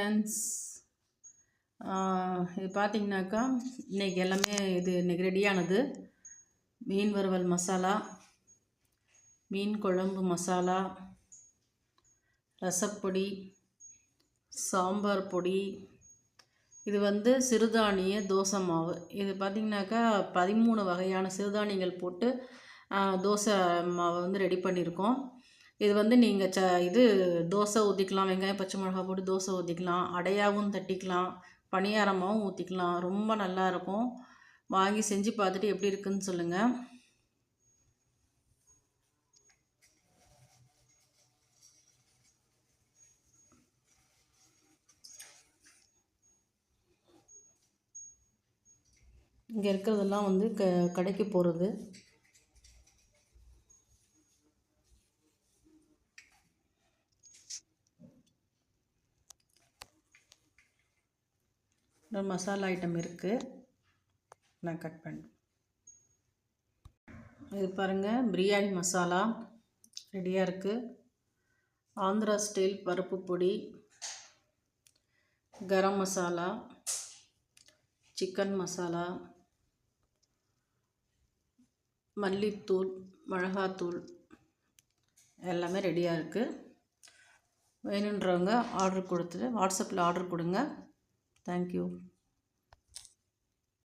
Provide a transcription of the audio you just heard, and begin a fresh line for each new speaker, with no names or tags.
Friends, இது பார்த்தீங்கன்னாக்கா இன்றைக்கி எல்லாமே இன்றைக்கி ரெடியானது. மீன் வறுவல் மசாலா, மீன் குழம்பு மசாலா, ரசப்பொடி, சாம்பார் பொடி. இது சிறுதானிய தோசை மாவு. இது பார்த்திங்கனாக்கா 13 வகையான சிறுதானியங்கள் போட்டு தோசை மாவை ரெடி பண்ணியிருக்கோம். இது நீங்கள் தோசை ஊற்றிக்கலாம், வெங்காயம் பச்சை மிளகா போட்டு தோசை ஊற்றிக்கலாம், அடையாகவும் தட்டிக்கலாம், பணியாரமாகவும் ஊற்றிக்கலாம். ரொம்ப நல்லாயிருக்கும். வாங்கி செஞ்சு பார்த்துட்டு எப்படி இருக்குன்னு சொல்லுங்கள். இங்கே இருக்கிறதெல்லாம் கடைக்கு போகிறது. மசாலா ஐட்டம் இருக்குது, நான் கட் பண்ணேன். இது பாருங்கள், பிரியாணி மசாலா ரெடியாக இருக்குது. ஆந்திரா ஸ்டைல் பருப்பு பொடி, கரம் மசாலா, சிக்கன் மசாலா, மல்லித்தூள், மிளகாத்தூள் எல்லாமே ரெடியாக இருக்குது. வேணுன்றவங்க ஆர்டர் கொடுத்துட்டு வாட்ஸ்அப்பில் ஆர்டர் கொடுங்க. தேங்க்யூ.